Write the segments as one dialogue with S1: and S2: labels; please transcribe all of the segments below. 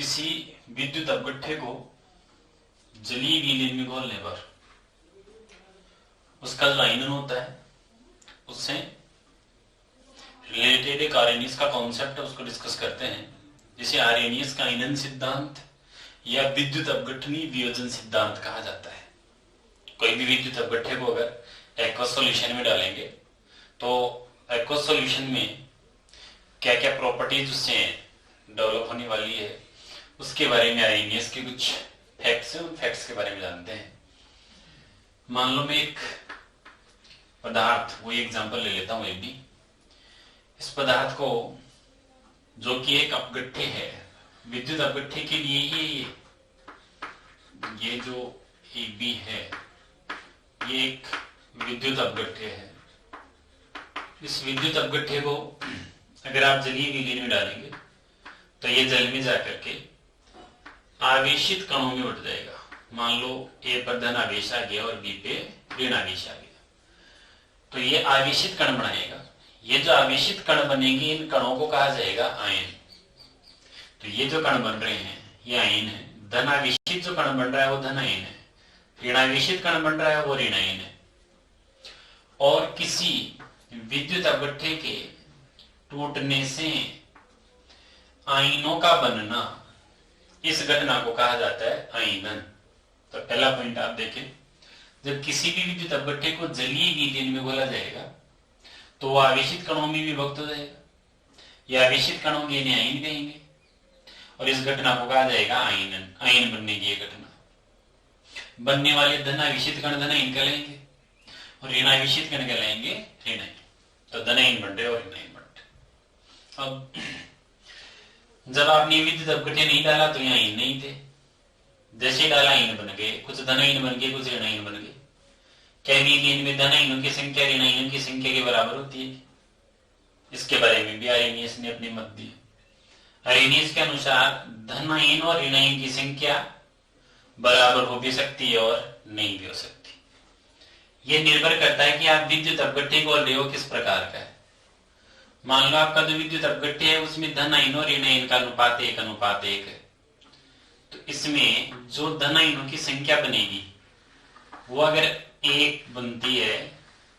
S1: किसी विद्युत अपघट्य को जलीय विलीन में घोलने पर उसका जो आयनन होता है उससे रिलेटेड एक आर्हेनियस का कॉन्सेप्ट है, उसको डिस्कस करते हैं, जिसे आर्हेनियस का आयनन सिद्धांत या विद्युत अपघटनीय वियोजन सिद्धांत कहा जाता है। कोई भी विद्युत अपघट्य को अगर एक्वस सॉल्यूशन में डालेंगे तो एक्वस सॉल्यूशन में क्या क्या प्रॉपर्टीज उससे डेवलप होने वाली है उसके बारे में आर्हेनियस के कुछ फैक्ट्स हैं, उन फैक्ट्स के बारे में जानते हैं। मान लो मैं एक पदार्थ, वो एग्जांपल ले लेता हूं। भी इस पदार्थ को जो कि एक अपघट्य है, विद्युत अपघट्य के लिए ही ये जो एक बी है ये एक विद्युत अपघट्य है। इस विद्युत अपघट्य को अगर आप जलीय विलीन में डालेंगे तो ये जल में जाकर के आवेशित कणों में उठ जाएगा। मान लो ए पर धन आवेश आ गया और बी पे ऋण आवेश आ गया, तो ये आवेशित कण बनाएगा। ये जो आवेशित कण बनेंगे इन कणों को कहा जाएगा आयन। तो ये जो कण बन रहे हैं ये आयन है। धन आवेशित जो कण बन रहा है वो धन आयन है, ऋण आवेशित कण बन रहा है वो ऋण आयन है। और किसी विद्युत अपघट्य के टूटने से आयनों का बनना, इस घटना को कहा जाता है आयनन। तो पहला पॉइंट आप देखें, जब किसी भी विद्युत अपघट्य को जलीय विलीन में घोला जाएगा तो वो आवेशित कणों में विभक्त हो जाएगा। ये आवेशित कणों के इन्हें आयन कहेंगे और इस घटना को कहा जाएगा आयनन। आयन बनने की घटना। बनने वाले धन आवेशित कण धन आयन कहलाएंगे और ऋण आवेशित कण कहलाएंगे ऋण आयन। तो धन आयन बन रहे और ऋण आयन बन रहे। अब जब आपने विद्युत अपघट्य नहीं डाला तो यहाँ आयन नहीं थे, जैसे डाला आयन बन गए, कुछ धन आयन बन गए कुछ ऋण आयन बन गए। क्या विलीन में धन आयनों की संख्या ऋण आयनों की संख्या के बराबर होती है? इसके बारे में भी आर्हेनियस ने अपने मत दिए। आर्हेनियस के अनुसार धन आयन और ऋण आयन की संख्या बराबर हो भी सकती है और नहीं भी हो सकती। यह निर्भर करता है कि आप विद्युत अपघट्य को ले हो किस प्रकार का है। मान लो आपका जो विद्युत अपघट्य है उसमें धन आयन और ऋण आयन का अनुपात 1:1 है, तो इसमें जो धन आयनों की संख्या बनेगी वो अगर 1 बनती है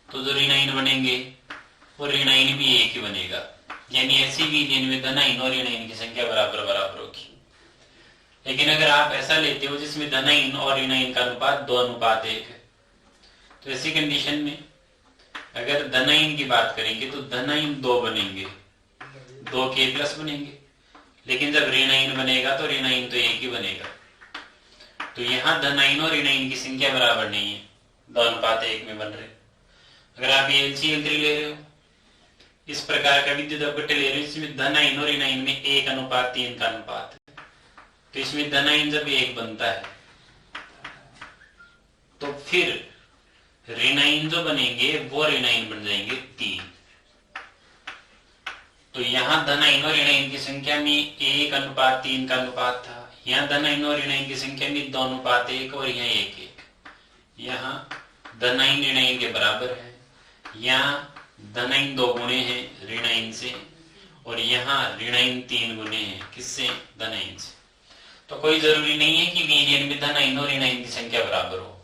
S1: तो जो ऋण आयन बनेंगे वो ऋण आयन भी 1 ही बनेगा। यानी ऐसी विलीन में धन आयन और ऋण आयन की संख्या बराबर बराबर होगी। लेकिन अगर आप ऐसा लेते हो जिसमें धन आयन और ऋण आयन का अनुपात 2:1 है, तो ऐसी कंडीशन में अगर धन आयन की बात करेंगे तो धन आयन 2 बनेंगे, 2 के प्लस बनेंगे। लेकिन जब ऋण आयन बनेगा तो ऋण आयन तो 1 ही बनेगा। तो यहाँ धन आयन और ऋण आयन की संख्या बराबर नहीं है, 2:1 में बन रहे। अगर आप ये LCl3 ले रहे हो, इस प्रकार का विद्युत अपघट्य ले रहे हो इसमें धन आयन और ऋण आयन में 1:3 का अनुपात है, तो इसमें धन आयन जब 1 बनता है तो फिर ऋण आयन जो बनेंगे वो ऋण आयन बन जाएंगे 3। तो यहाँ धन आयन और ऋण आयन की संख्या में 1:3 का अनुपात था। यहाँ धन आयन और ऋण आयन की संख्या में 2:1 और यहाँ 1:1। यहाँ धन आयन ऋण आयन के बराबर है, यहाँ धन आयन 2 गुणे हैं ऋण आयन से और यहाँ ऋण आयन 3 गुणे हैं किससे? धन आयन से। तो कोई जरूरी नहीं है कि विलीन में धन आयन और ऋण आयन की संख्या बराबर हो,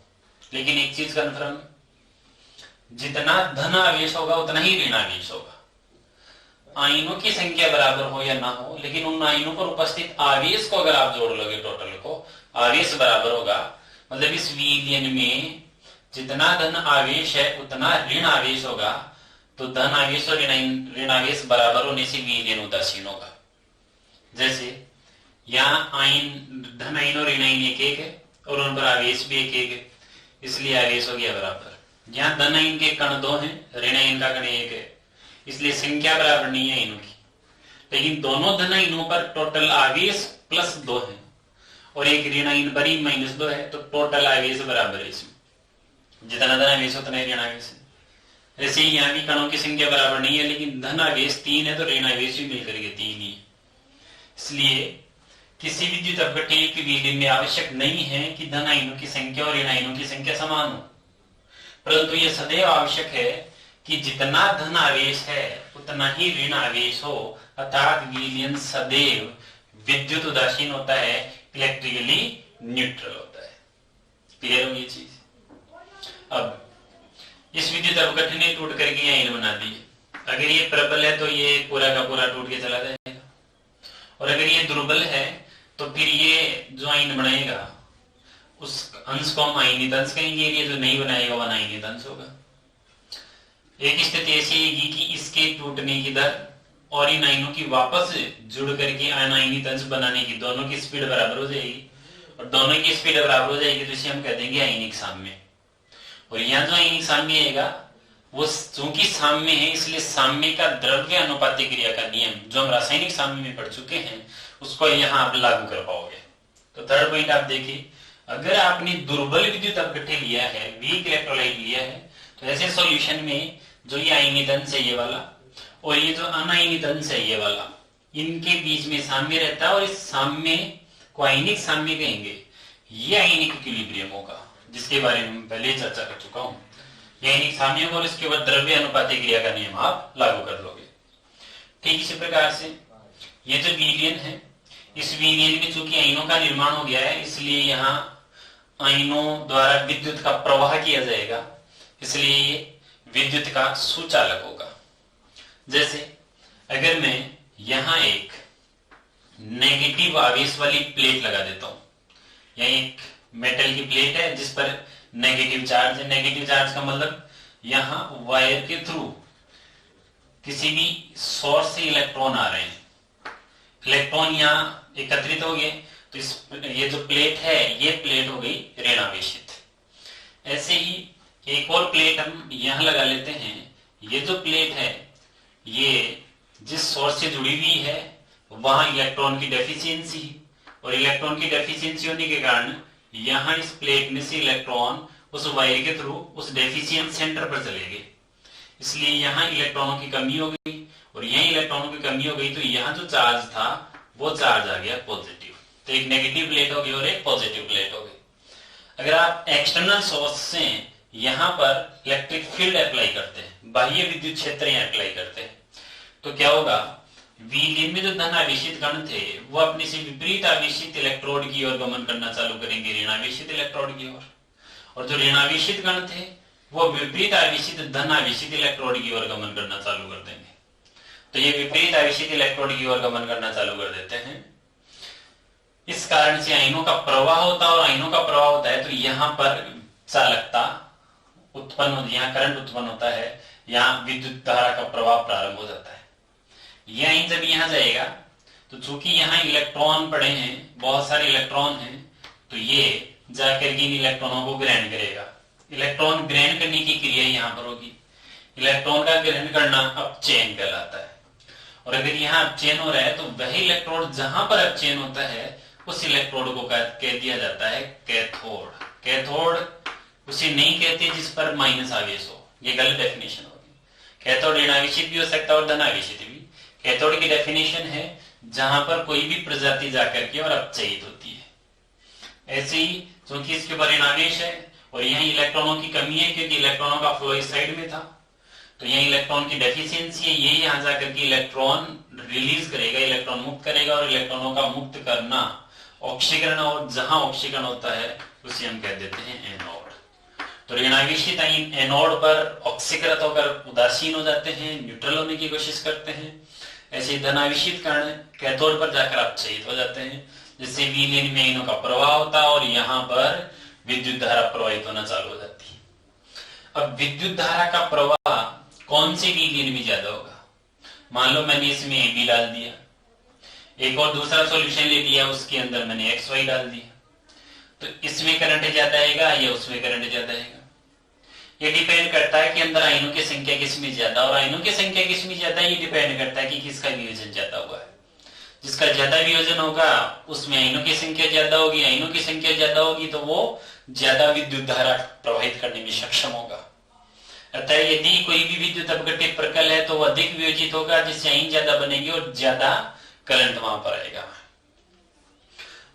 S1: लेकिन एक चीज कन्फर्म, जितना धन आवेश होगा उतना ही ऋण आवेश होगा। आयनों की संख्या बराबर हो या ना हो, लेकिन उन आयनों पर उपस्थित आवेश को अगर आप जोड़ लोगे टोटल को, आवेश बराबर होगा। मतलब इस विलीन में जितना धन आवेश है उतना ऋण आवेश होगा। तो धन आवेश और ऋण आवेश बराबर होने से विलीन उदासीन होगा। जैसे यहाँ आयन, धन आयन और ऋण आयन 1:1 है और उन पर आवेश भी 1:1 है, इसलिए आवेश हो गया बराबर। यहाँ धन आयन के कण 2 हैं, ऋण आयन का कण 1 है, इसलिए संख्या बराबर नहीं है आयनों की। लेकिन दोनों धन आयनों पर टोटल आवेश +2 है और एक ऋण आयन पर ही -2 है, तो टोटल आवेश बराबर है। इसमें जितना धन आवेश उतना ही ऋण आवेश है। ऐसे ही यहाँ भी कणों की संख्या बराबर नहीं है, लेकिन धन आवेश 3 है तो ऋण आवेश भी मिलकर के 3 ही है। इसलिए किसी विद्युत अपघट्य की विलीन में आवश्यक नहीं है कि धन आयनों की संख्या और ऋण आयनों की संख्या समान हो, परंतु यह सदैव आवश्यक है कि जितना धन आवेश है उतना ही ऋण आवेश हो, अर्थात विलीन सदैव विद्युत उदासीन होता है, इलेक्ट्रिकली न्यूट्रल होता है। क्लियर होगी ये चीज। अब इस विद्युत अपघटन ने टूट करके आयन बना दी। अगर ये प्रबल है तो ये पूरा का पूरा टूट के चला जाएगा, और अगर ये दुर्बल है तो फिर ये जो आयन बनाएगा उस अंश को हम आयनित अंश कहेंगे, ये जो नहीं बनाएगा वह अनायनित अंश होगा। एक स्थिति ऐसी आएगी कि इसके टूटने की दर और इन आयनों की वापस जुड़ करके अनायनित अंश बनाने की दोनों की स्पीड बराबर हो जाएगी, और दोनों की स्पीड बराबर हो जाएगी तो इसे हम कह देंगे आयनिक साम्य। और यहाँ जो आयनिक साम्य आएगा वो चूंकि साम्य है, इसलिए साम्य का द्रव्य अनुपाती क्रिया का नियम जो हम रासायनिक साम्य में पढ़ चुके हैं उसको यहाँ आप लागू कर पाओगे। तो थर्ड पॉइंट आप देखिए, अगर आपने दुर्बल विद्युत अपघट्य लिया है, वीक इलेक्ट्रोलाइट लिया है, तो ऐसे सॉल्यूशन में जो ये आयनित अंश है ये वाला और ये जो अनायनित अंश है ये वाला, इनके बीच में साम्य रहता है, और इस साम्य को आयनिक साम्य कहेंगे। ये आयनिक इक्विलिब्रियम होगा, जिसके बारे में पहले चर्चा कर चुका हूं। आयनिक साम्य और इसके बाद द्रव्य अनुपाती क्रिया का नियम आप लागू कर लोगे। ठीक इसी प्रकार से ये जो विलयन है, इस विलयन में चूंकि आयनों का निर्माण हो गया है, इसलिए यहाँ आयनों द्वारा विद्युत का प्रवाह किया जाएगा, इसलिए ये विद्युत का सुचालक होगा। जैसे अगर मैं यहाँ एक नेगेटिव आवेश वाली प्लेट लगा देता हूं, या एक मेटल की प्लेट है जिस पर नेगेटिव चार्ज है। नेगेटिव चार्ज का मतलब यहाँ वायर के थ्रू किसी भी सोर्स से इलेक्ट्रॉन आ रहे हैं, इलेक्ट्रॉन यहाँ एकत्रित हो गए, तो ये जो प्लेट है ये प्लेट हो गई ऋणावेशित। ऐसे ही एक और प्लेट हम यहाँ लगा लेते हैं। ये जो प्लेट है ये जिस सोर्स से जुड़ी हुई है वहां इलेक्ट्रॉन की डेफिशिएंसी, और इलेक्ट्रॉन की डेफिशिएंसी होने के कारण यहाँ इस प्लेट में से इलेक्ट्रॉन उस वायर के थ्रू उस डेफिशिएंट सेंटर पर चले गए, इसलिए यहाँ इलेक्ट्रॉनों की कमी हो गई, और यही इलेक्ट्रॉनों की कमी हो गई तो यहाँ जो चार्ज था वो चार्ज आ गया पॉजिटिव। तो एक नेगेटिव प्लेट हो गई और एक पॉजिटिव प्लेट हो गई। अगर आप एक्सटर्नल सोर्स से यहाँ पर इलेक्ट्रिक फील्ड अप्लाई करते हैं, बाह्य विद्युत क्षेत्र यहाँ अप्लाई करते हैं, तो क्या होगा, विलयन में जो धन आवेशित कण थे वो अपने से विपरीत आवेशित इलेक्ट्रोड की ओर गमन करना चालू करेंगे, ऋणावेशित इलेक्ट्रोड की ओर, और जो ऋणावेशित कण थे वो विपरीत आवेशित धन आवेशित इलेक्ट्रोड की ओर गमन करना चालू कर देंगे। तो ये विपरीत आवेशित इलेक्ट्रोड की ओर गमन करना चालू कर देते हैं। इस कारण से आयनों का प्रवाह होता है, और आयनों का प्रवाह होता है तो यहाँ पर चालकता उत्पन्न होती है, यहाँ करंट उत्पन्न होता है, यहाँ विद्युत धारा का प्रवाह प्रारंभ हो जाता है। यह आयन जब यहाँ जाएगा तो चूंकि यहाँ इलेक्ट्रॉन पड़े हैं, बहुत सारे इलेक्ट्रॉन हैं, तो ये जाकर के इन इलेक्ट्रॉनों को ग्रहण करेगा। इलेक्ट्रॉन ग्रहण करने की क्रिया यहाँ पर होगी। इलेक्ट्रॉन का ग्रहण करना अपचयन कहलाता है, और अगर यहाँ अपचयन हो रहा है तो वही इलेक्ट्रोड जहां पर अपचयन होता है उस इलेक्ट्रोड को कह दिया जाता है कैथोड। कैथोड उसे नहीं कहते जिस पर माइनस आवेश हो, ये गलत डेफिनेशन होगी। कैथोड ऋणावेशित भी हो सकता है और धनावेशित भी। कैथोड की डेफिनेशन है जहां पर कोई भी प्रजाति जाकर के और अपचयित होती है। ऐसे ही क्योंकि इसके ऊपर ऋणावेश है और यहाँ इलेक्ट्रॉनों की कमी है क्योंकि इलेक्ट्रॉनों का फ्लो इस साइड में था, तो यहाँ इलेक्ट्रॉन की डेफिशिएंसी है, ये यहाँ जाकर के इलेक्ट्रॉन रिलीज करेगा, इलेक्ट्रॉन मुक्त करेगा, और इलेक्ट्रॉनों का मुक्त करना ऑक्सीकरण, और जहां ऑक्सीकरण होता है उसे हम कह देते हैं एनोड। तो ऋणावेशित आयन एनोड पर ऑक्सीकृत होकर उदासीन हो जाते हैं, न्यूट्रल होने की कोशिश करते हैं। ऐसे धनावेशित कण कैथोड पर जाकर अपचयित हो जाते हैं, जिससे विलयन में आयनों का प्रवाह होता है और यहाँ पर विद्युत धारा प्रवाहित होना चालू हो जाती है। अब विद्युत धारा का प्रवाह कौन से विलयन में ज्यादा होगा? मान लो मैंने इसमें AB डाल दिया, एक और दूसरा सॉल्यूशन ले लिया, उसके अंदर मैंने XY डाल दिया, तो इसमें करंट ज्यादा आएगा या उसमें करंट ज्यादा आएगा? ये डिपेंड करता है कि अंदर आयनों की संख्या किसमें ज्यादा, और आयनों की संख्या किसमें ज्यादा ये डिपेंड करता है कि किसका वियोजन ज्यादा हुआ है। जिसका ज्यादा वियोजन होगा उसमें आयनों की संख्या ज्यादा होगी, आयनों की संख्या ज्यादा होगी तो वो ज्यादा विद्युत धारा प्रवाहित करने में सक्षम होगा। अतः यदि कोई भी विद्युत अपघट्य प्रकल है तो वो अधिक वियोजित होगा, जिससे आयन ज्यादा बनेगी और ज्यादा करंट वहां पर आएगा।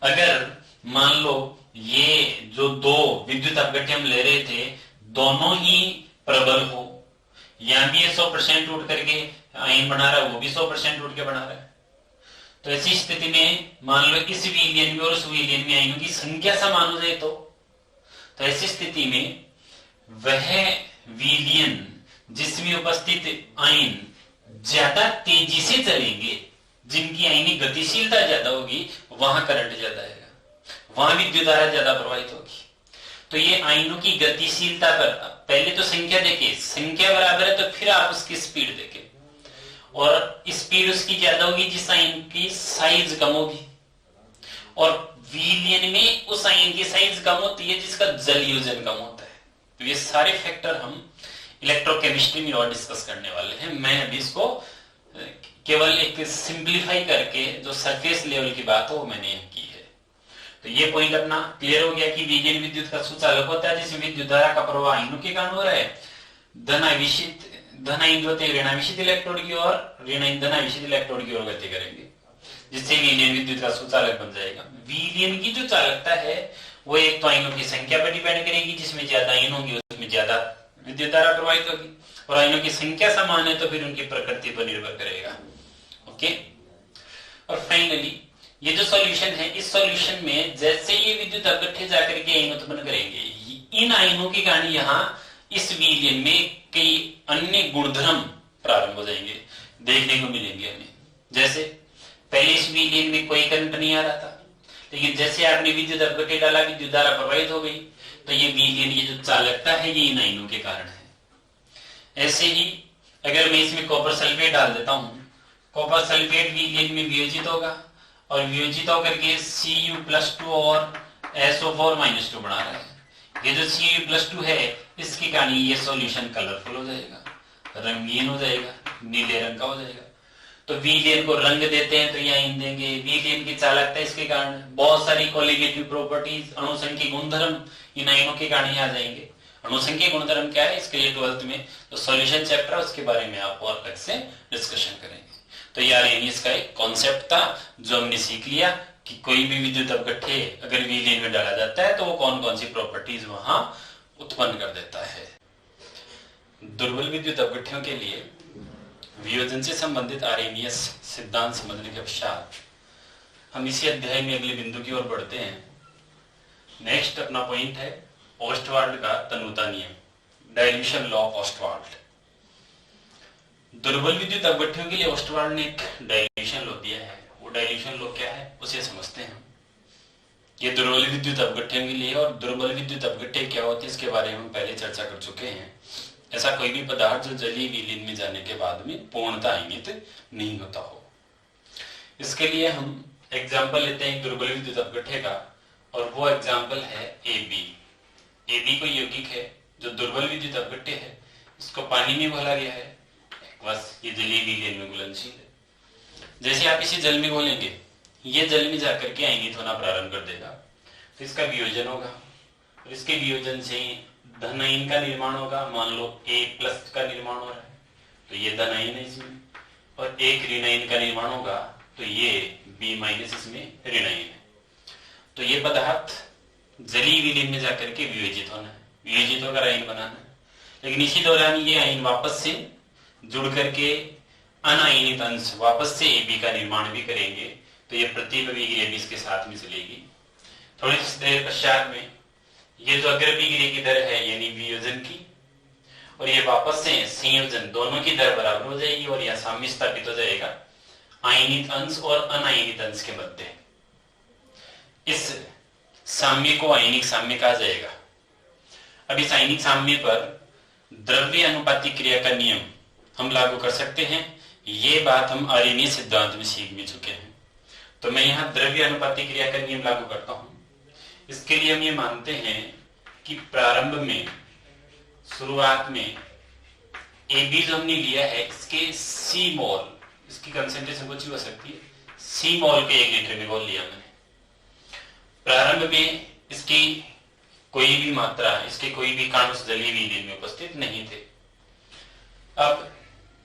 S1: अगर मान लो ये जो दो विद्युत अपघट्य हम ले रहे थे दोनों ही प्रबल हो, यहां भी 100% टूट करके आयन बना रहा है, वो भी 100% टूट के बना रहा है, तो ऐसी स्थिति में मान लो इस विलियन में और उस विलियन में आयनों की संख्या समान हो जाए तो ऐसी स्थिति में वह विलियन जिसमें उपस्थित आयन ज्यादा तेजी से चलेंगे, जिनकी आयनिक गतिशीलता ज्यादा होगी, वहां करंट ज्यादा आएगा, वहां विद्युत धारा ज्यादा प्रवाहित होगी। तो ये आयनों की गतिशीलता पर पहले तो संख्या देखे, संख्या बराबर है तो फिर आप उसकी स्पीड देखें, और स्पीड उसकी ज्यादा होगी जिस आयन की साइज कम होगी, और विलियन में उस आयन की साइज कम होती है जिसका जल योजन कम होता है। तो ये सारे फैक्टर हम इलेक्ट्रोकेमिस्ट्री में और डिस्कस करने वाले हैं। मैं अभी इसको केवल एक सिंप्लीफाई करके जो सरफेस लेवल की बात हो वो मैंने की है। तो ये पॉइंट अपना क्लियर हो गया कि विलियन विद्युत का सुचालक होता है जिसमें विद्युत धारा का प्रवाह आयनों के कारण हो रहा है। धन आयन जो होते हैं ऋणावेशित इलेक्ट्रोड की ओर, धनावेशित इलेक्ट्रोड की ओर गति करेंगे, जिससे विलियन विद्युत का सुचालक बन जाएगा। विलियन की जो चालकता है वो एक तो आयनों की संख्या पर डिपेंड करेगी, जिसमें ज्यादा आयन होंगे उसमें ज्यादा विद्युत धारा प्रवाहित होगी, और आयनों की संख्या समान है तो फिर उनकी प्रकृति पर निर्भर करेगा। ओके, और फाइनली ये जो सॉल्यूशन है, इस सॉल्यूशन में जैसे ये विद्युत अपघट्य जाकर के आयन उत्पन्न करेंगे, इन आयनों के कारण यहाँ इस विलियन में कई अन्य गुणधर्म प्रारंभ हो जाएंगे, देखने को मिलेंगे हमें। जैसे पहले इस विलियन में कोई करंट नहीं आ रहा था, लेकिन जैसे आपने विद्युत अपघट्य डाला, विद्युत धारा प्रवाहित हो गई, तो ये विलियन, ये जो चालकता है ये इन आयनों के कारण है। ऐसे ही अगर मैं इसमें कॉपर सल्फेट डाल देता हूं, कॉपर सल्फेट विलियन में वियोजित होगा, और वियोजित होकर के Cu+2 और SO4-2 बना रहा है। ये जो Cu+2 है इसके कारण ये सॉल्यूशन कलरफुल हो जाएगा, रंगीन हो जाएगा, नीले रंग का हो जाएगा। तो विलियन को रंग देते हैं तो ये आयन देंगे। विलियन की चालकता इसके कारण, बहुत सारी कोलिगेटिव प्रॉपर्टीज, अणुसंख्यिक गुणधर्म इन आयनों के कारण ही आ जाएंगे। अणुसंख्यिक गुणधर्म क्या है इसके लिए 12th में तो सॉल्यूशन चैप्टर, उसके बारे में आप और अलग से डिस्कशन करेंगे। तो यार इसका एक कॉन्सेप्ट था जो हमने सीख लिया कि कोई भी विद्युत अपघट्य अगर विलियन में डाला जाता है तो वो कौन कौन सी प्रॉपर्टीज वहां उत्पन्न कर देता है। दुर्बल विद्युत अपघट्यों के लिए वियोजन से संबंधित आर्हेनियस सिद्धांत समझने के पश्चात हम इसी अध्याय में अगले बिंदु की ओर बढ़ते हैं। नेक्स्ट अपना पॉइंट है ऑस्टवाल्ड का तन्वता नियम, डाइल्यूशन लॉ ऑफ ऑस्टवाल्ड। दुर्बल विद्युत अपघट्यों के लिए ऑस्टवाल्ड ने एक डाइल्यूशन लॉ दिया है। वो डाइल्यूशन लॉ क्या है उसे समझते हैं। ये दुर्बल विद्युत अपघट्यों के लिए, और दुर्बल विद्युत अपघट्य क्या होती है इसके बारे में हम पहले चर्चा कर चुके हैं। ऐसा कोई भी पदार्थ जो जलीय विलीन में जाने के बाद में पूर्णतः आयनित नहीं होता हो। इसके लिए हम एग्जाम्पल लेते हैं दुर्बल विद्युत अपघट्य का, और वो एग्जाम्पल है AB। AB कोई यौगिक है जो दुर्बल विद्युत अपघट्य है, इसको पानी में घोला गया है, बस ये जलीय विलीन में घुलनशील है। जैसे आप इसे जल में घोलेंगे, ये जल में जाकर के आयनित होना प्रारंभ कर देगा, तो इसका वियोजन होगा, और इसके वियोजन से धन आयन का निर्माण होगा। मान लो A+ का निर्माण हो रहा है तो ये धन आयन है इसमें, और एक ऋण आयन का निर्माण होगा तो ये B- इसमें ऋण आयन है। तो ये पदार्थ जलीय विलीन में जाकर के वियोजित होना है, वियोजित होकर आयन बनाना है। लेकिन इसी दौरान ये आयन वापस से जुड़ करके अनायनित अंश वापस से AB का निर्माण भी करेंगे, तो ये प्रतिपविक्रिया भी इसके साथ में चलेगी। थोड़ी देर पश्चात में ये जो अग्रभिक्रिया की दर है यानी वियोजन की, और ये वापस से संयोजन, दोनों की दर बराबर हो जाएगी, और यह साम्य स्थापित हो जाएगा आयनित अंश और अनायनित अंश के मध्य। इस साम्य को आयनिक साम्य कहा जाएगा। अब इस आयनिक साम्य पर द्रव्य अनुपाती क्रिया का नियम हम लागू कर सकते हैं। ये बात हम आर्हेनियस सिद्धांत में सीख भी चुके हैं। तो मैं यहाँ द्रव्य अनुपाती क्रिया का नियम लागू करता हूं। इसके लिए हम ये मानते हैं कि प्रारंभ में, शुरुआत में AB जो हमने लिया है इसके C मोल, इसकी कंसेंट्रेशन कुछ भी हो सकती है, C मोल के 1 लीटर में घोल लिया मैंने। प्रारंभ में इसकी कोई भी मात्रा, इसके कोई भी कण उस जलीय विलीन में उपस्थित नहीं थे। अब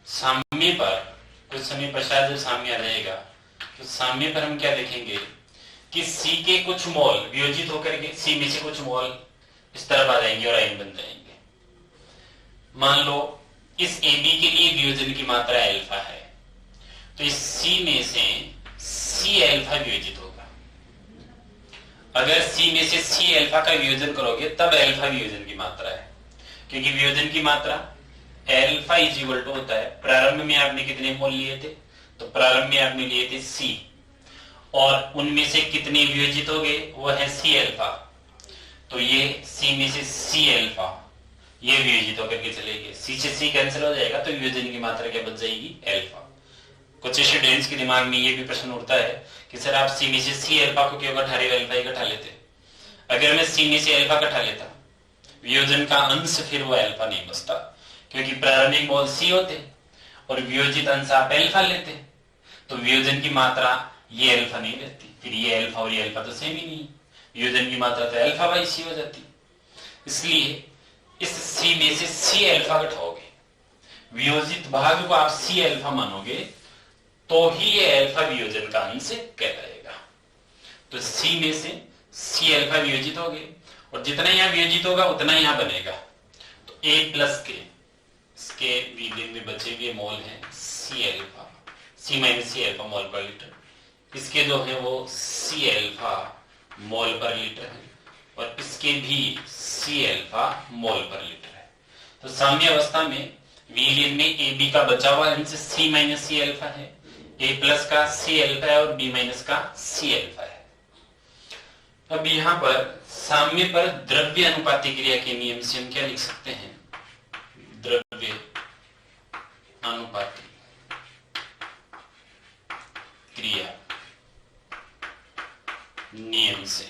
S1: साम्य पर कुछ समय पश्चात जब साम्य आ जाएगा तो साम्य पर हम क्या देखेंगे कि C के कुछ मोल वियोजित होकर के C में से कुछ मोल इस तरफ आ जाएंगे और आयन बन जाएंगे। मान लो इस AB के लिए वियोजन की मात्रा अल्फा है, तो इस C में से सी अल्फा वियोजित होगा। अगर सी में से सी अल्फा का वियोजन करोगे तब अल्फा वियोजन की मात्रा है, क्योंकि वियोजन की मात्रा अल्फा इज इक्वल टू होता है, प्रारंभ में आपने कितने मोल लिए थे, तो प्रारंभ में आपने लिए थे सी, और उनमें से कितने वियोजित हो गए, वो है सी अल्फा, तो ये सी में से सी अल्फा ये वियोजित होकर के चलेगी, सी से सी कैंसिल हो जाएगा, तो वियोजन की मात्रा क्या बच जाएगी, अल्फा। कुछ स्टूडेंट्स के दिमाग में ये भी प्रश्न उठता है कि सर आप सी में से सी अल्फा को क्यों घटा रहे हो, अल्फा ही घटा लेते। अगर मैं सी में से अल्फा घटा लेता, वियोजन का अंश फिर वो अल्फा नहीं बचता, क्योंकि प्रारंभिक मोल सी होते और वियोजित अंश आप अल्फा लेते, तो वियोजन की मात्रा ये अल्फा नहीं रहती, फिर ये अल्फा और ये अल्फा तो सेम ही नहीं, वियोजन की मात्रा तो अल्फा बाई सी हो जाती। इसलिए इस सी में से सी अल्फा घटाओगे, वियोजित भाग को आप सी अल्फा मानोगे, तो ही ये अल्फा वियोजन का अंश कहलाएगा। तो सी में से सी अल्फा वियोजित हो गए, और जितना यहां वियोजित होगा उतना यहां बनेगा, तो ए प्लस के इसके विलीन में बचे हुए मोल हैं सी अल्फा, सी माइनस सी अल्फा मोल पर लीटर, इसके जो है वो सी अल्फा मोल पर लीटर है, और इसके भी सी अल्फा मोल पर लीटर है। तो साम्य अवस्था में विलीन में ए बी का बचा हुआ अंश सी माइनस सी अल्फा है, ए प्लस का सी अल्फा है और बी माइनस का सी अल्फा है। अब यहां पर साम्य पर द्रव्य अनुपाती क्रिया के नियम से हम क्या लिख सकते हैं, द्रव्य अनुपाती क्रिया नियम से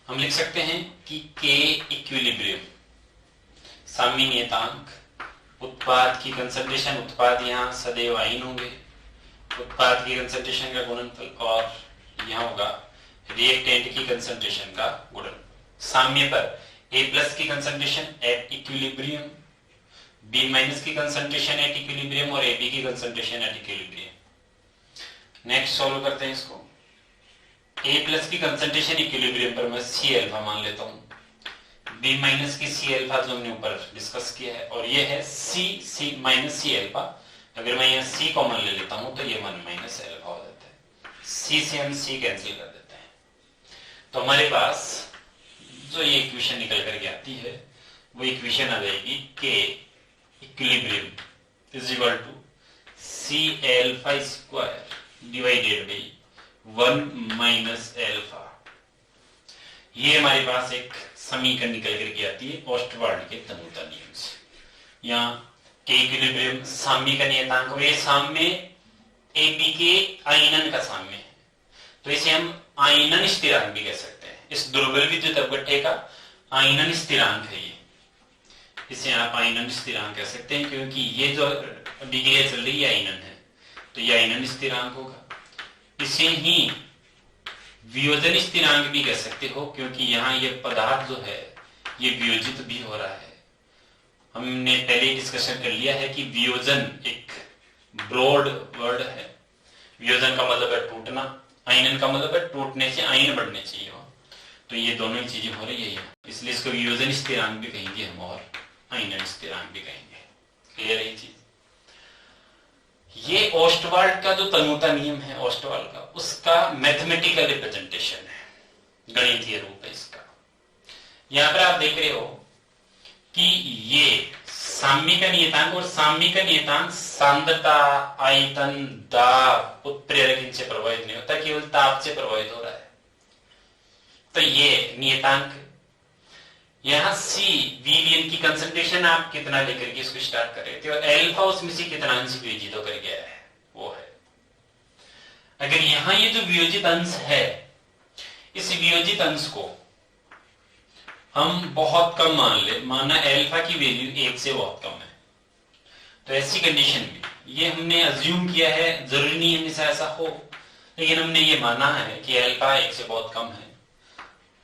S1: हम लिख सकते हैं कि के इक्विलिब्रियम साम्य नियतांक, उत्पाद की कंसंट्रेशन, उत्पाद यहाँ सदैव आयन होंगे, उत्पाद की कंसंट्रेशन का गुणनफल, और यहाँ होगा रिएक्टेंट की कंसंट्रेशन का गुणन। साम्य पर ए प्लस की concentration at equilibrium, B minus की कंसंट्रेशन एट इक्विलिब्रियम और ए बी की concentration at equilibrium. Next solve करते हैं इसको। ए प्लस की कंसंट्रेशन इक्विलिब्रियम पर मैं सी अल्फा मान लेता हूं, बी माइनस की सी अल्फा जो हमने ऊपर डिस्कस किया है, और ये है सी माइनस सी अल्फा। अगर मैं यहाँ सी कॉमन ले लेता हूं तो ये 1 माइनस अल्फा हो जाता है, सी से हम सी कैंसिल कर देते हैं, तो हमारे पास जो ये इक्वेशन निकल करके आती है वो इक्वेशन आ जाएगी K equilibrium is equal to C alpha square divided by 1 minus alpha. ये हमारे पास एक समीकरण निकल करके आती है ऑस्टवाल्ड के तनुता नियम से। यहाँ के इक्विलिब्रियम साम्य का नियतांक, ये साम्य ए बी के आयनन का साम्य है, तो इसे हम आयनन स्थिरांक भी कह सकते हैं। इस दुर्बल विद्युत अवगठ्ठे का आयनन स्थिरांक है ये, इसे आप आयनन स्थिरांक कह सकते हैं, क्योंकि ये जो अभिक्रिया चल रही है आयनन है, तो ये आयनन स्थिरांक होगा। इसे ही वियोजन स्थिरांक भी कह सकते हो, क्योंकि यहाँ ये पदार्थ जो है ये वियोजित भी हो रहा है। हमने पहले डिस्कशन कर लिया है कि वियोजन एक ब्रॉड वर्ड है, वियोजन का मतलब है टूटना, आयनन का मतलब है टूटने से आयन बढ़ने चाहिए हो, तो ये दोनों ही चीजें हो रही है, इसलिए इसको वियोजन स्थिरांक भी कहेंगे हम और आयनन स्थिरांक भी कहेंगे। क्लियर है ये चीज। ये ऑस्टवाल्ड का जो तनुता नियम है ऑस्टवाल्ड का, उसका मैथमेटिकल रिप्रेजेंटेशन है, गणितीय रूप है इसका। यहां पर आप देख रहे हो कि ये साम्य का नियतांक, और साम्य का नियतांक सांद्रता, आयतन, दाब, उत्प्रेरक इनसे प्रभावित नहीं होता, केवल ताप से प्रभावित हो रहा है। तो ये नियतांक यहाँ सी विलियन की कंसंट्रेशन आप कितना लेकर के इसको स्टार्ट कर रहे थे, और अल्फा उसमें से कितना अंश वियोजित होकर गया है वो है। अगर यहाँ ये जो वियोजित अंश है, इस वियोजित अंश को हम बहुत कम मान ले, माना अल्फा की वैल्यू 1 से बहुत कम है, तो ऐसी कंडीशन में ये हमने अज्यूम किया है, जरूरी नहीं हमेशा ऐसा हो, लेकिन हमने ये माना है कि अल्फा 1 से बहुत कम है,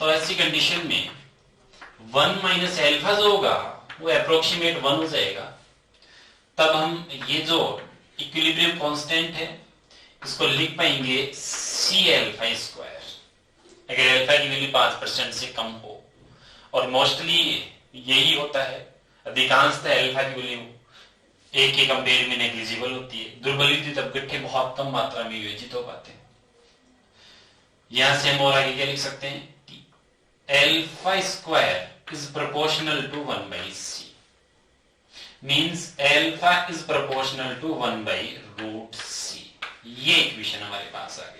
S1: तो ऐसी कंडीशन में 1 माइनस अल्फा जो होगा वो अप्रोक्सीमेट 1 हो जाएगा। तब हम ये जो इक्विलिब्रियम कांस्टेंट है इसको लिख पाएंगे सी अल्फा स्क्वायर, अगर अल्फा की वैल्यू 5% से कम हो, और मोस्टली यही होता है, अधिकांशतः अल्फा की वैल्यू एक के कंपेयर में नेग्लिजिबल होती है। दुर्बल विद्युत अपघट्य बहुत कम मात्रा में वियोजित हो पाते हैं। यहां से हम और आगे क्या लिख सकते हैं कि alpha square is proportional to 1/c, means alpha is proportional to 1/√c। ये इक्वेशन हमारे पास आ गई।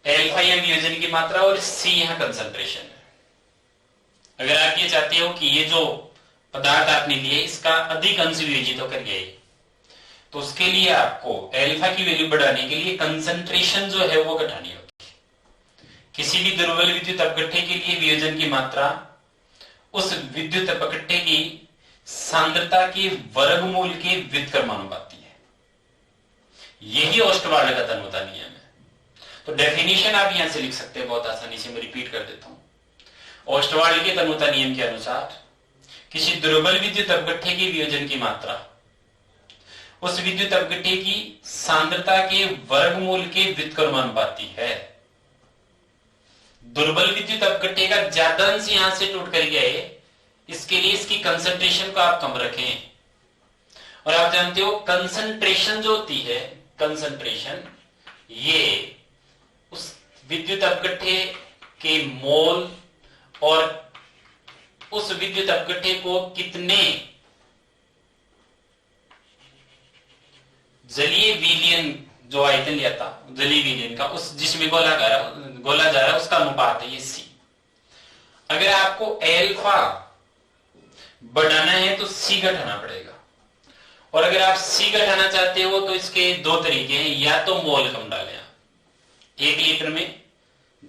S1: एल्फा यहां वियोजन की मात्रा और c यहां कंसंट्रेशन है। अगर आप ये चाहते हो कि ये जो पदार्थ आपने लिए इसका अधिक अंश वियोजित होकर गए, तो उसके लिए आपको एल्फा की वैल्यू बढ़ाने के लिए कंसंट्रेशन जो है वो घटानी होगी। किसी भी दुर्बल विद्युत अपघट्य के लिए वियोजन की मात्रा उस विद्युत अपघट्य की सांद्रता के वर्गमूल के व्युत्क्रमानुपाती है। यही ओस्टवाल्ड का तन्वता नियम है। तो डेफिनेशन आप यहां से लिख सकते हैं बहुत आसानी से, मैं रिपीट कर देता हूं। ओस्टवाल्ड के तन्वता नियम के अनुसार किसी दुर्बल विद्युत अपघट्य की वियोजन की मात्रा उस विद्युत अपघट्य की सांद्रता के वर्गमूल के व्युत्क्रमानुपाती है। दुर्बल विद्युत अपघट्य का ज्यादा अंश यहां से टूट कर गया है, इसके लिए इसकी कंसंट्रेशन को आप कम रखें। और आप जानते हो कंसंट्रेशन जो होती है, कंसंट्रेशन ये उस विद्युत अपघट्य के मोल और उस विद्युत अपघट्य को कितने जलीय विलयन जो आयतन लिया था जलीय विलयन का, उस जिसमें गोला जा रहा है उसका अनुपात है ये c। अगर आपको एल्फा बढ़ाना है तो c घटाना पड़ेगा, और अगर आप c घटाना चाहते हो तो इसके दो तरीके हैं। या तो मोल कम डालें, आप 1 लीटर में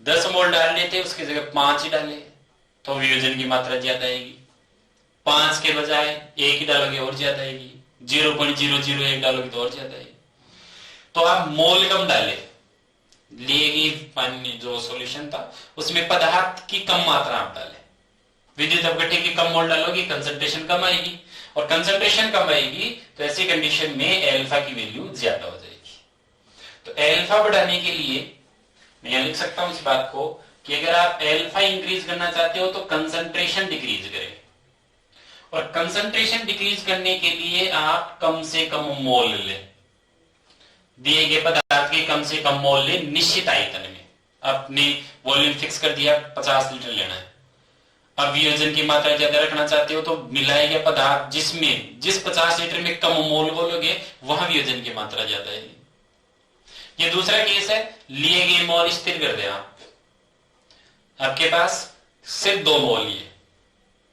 S1: 10 मोल डाल लेते, उसकी जगह 5 ही डालें तो वियोजन की मात्रा ज्यादा आएगी। 5 के बजाय 1 ही डालोगे और ज्यादा आएगी, 0.001 डालोगे तो और ज्यादा आएगी। तो आप मोल कम डाले, लिए पानी जो सॉल्यूशन था उसमें पदार्थ की कम मात्रा आप डाले। विद्युत अपघट्य की कम मोल डालोगे कंसंट्रेशन कम आएगी, और कंसंट्रेशन कम आएगी तो ऐसी कंडीशन में एल्फा की वैल्यू ज्यादा हो जाएगी। तो एल्फा बढ़ाने के लिए मैं यहां लिख सकता हूं इस बात को कि अगर आप एल्फा इंक्रीज करना चाहते हो तो कंसंट्रेशन डिक्रीज करें, और कंसंट्रेशन डिक्रीज करने के लिए आप कम से कम मोल लें, दिए गए पदार्थ के कम से कम मोल लें निश्चित आयतन में। आपने वॉल्यूम फिक्स कर दिया 50 लीटर लेना है, अब वियोजन की मात्रा ज्यादा रखना चाहते हो तो मिलाए गए पदार्थ जिसमें जिस 50 लीटर में कम मोल बोलोगे वहां वियोजन की मात्रा ज्यादा है। ये दूसरा केस है, लिए गए मोल स्थिर कर दे आप, आपके पास सिर्फ 2 मोल ही है,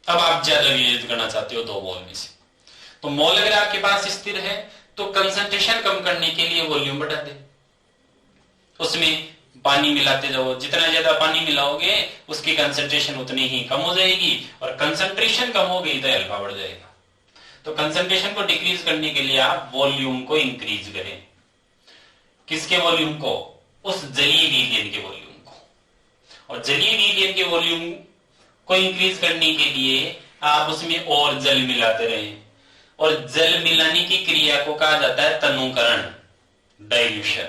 S1: अब आप ज्यादा वियोजित करना चाहते हो 2 मोल में से, तो मोल अगर आपके पास स्थिर है तो कंसंट्रेशन कम करने के लिए वॉल्यूम बढ़ा दे, उसमें पानी मिलाते जाओ। जितना ज्यादा पानी मिलाओगे उसकी कंसंट्रेशन उतनी ही कम हो जाएगी, और कंसंट्रेशन कम हो गई तो अल्फा बढ़ जाएगा। तो कंसंट्रेशन को डिक्रीज करने के लिए आप वॉल्यूम को इंक्रीज करें। किसके वॉल्यूम को? उस जलीय विलयन के वॉल्यूम को। और जलीय विलयन के वॉल्यूम को इंक्रीज करने के लिए आप उसमें और जल मिलाते रहें, और जल मिलाने की क्रिया को कहा जाता है तनुकरण, डाइल्यूशन।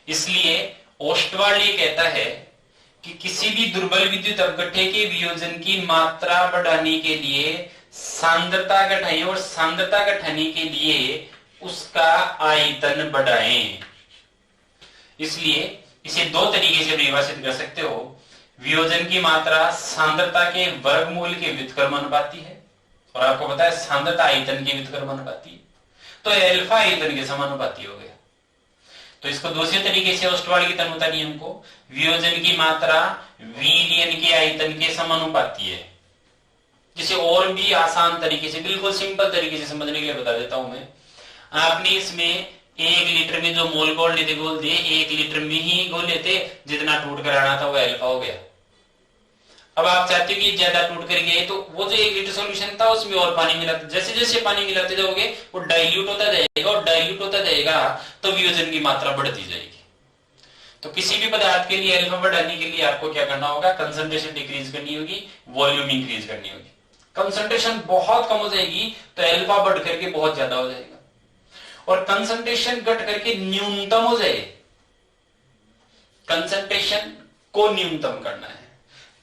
S1: इसलिए ओस्टवाल्ड ये कहता है कि किसी भी दुर्बल विद्युत अपघट्य के वियोजन की मात्रा बढ़ाने के लिए सांद्रता घटाएं, और सांद्रता घटाने के लिए उसका आयतन बढ़ाएं। इसलिए इसे 2 तरीके से परिभाषित कर सकते हो। वियोजन की मात्रा सांद्रता के वर्गमूल के व्युत्क्रमानुपाती है, और आपको पता है सांद्रता आयतन के व्युत्क्रमानुपाती है, तो अल्फा आयतन के समानुपाती हो गया। तो इसको दूसरे तरीके से ओस्टवाल्ड की तन्वता नियम को वियोजन की मात्रा विलयन के आयतन के समानुपाती है। जिसे और भी आसान तरीके से, बिल्कुल सिंपल तरीके से समझने के लिए बता देता हूं मैं। आपने इसमें 1 लीटर में जो मोल घोल लेते, 1 लीटर में ही घोल लेते, जितना टूट कर आना था वो अल्फा हो गया। अब आप चाहते हो कि ज्यादा टूट कर गए तो वो जो 1 लीटर सॉल्यूशन था उसमें और पानी मिलाते, जैसे जैसे पानी मिलाते जाओगे वो डाइल्यूट होता जाएगा, और डाइल्यूट होता जाएगा तो वियोजन की मात्रा बढ़ती जाएगी। तो किसी भी पदार्थ के लिए अल्फा बढ़ाने के लिए आपको क्या करना होगा? कंसंट्रेशन डिक्रीज करनी होगी, वॉल्यूम इंक्रीज करनी होगी। कंसंट्रेशन बहुत कम हो जाएगी तो अल्फा बढ़ करके बहुत ज्यादा हो जाएगा, और कंसंट्रेशन घट करके न्यूनतम हो जाए, कंसंट्रेशन को न्यूनतम करना है,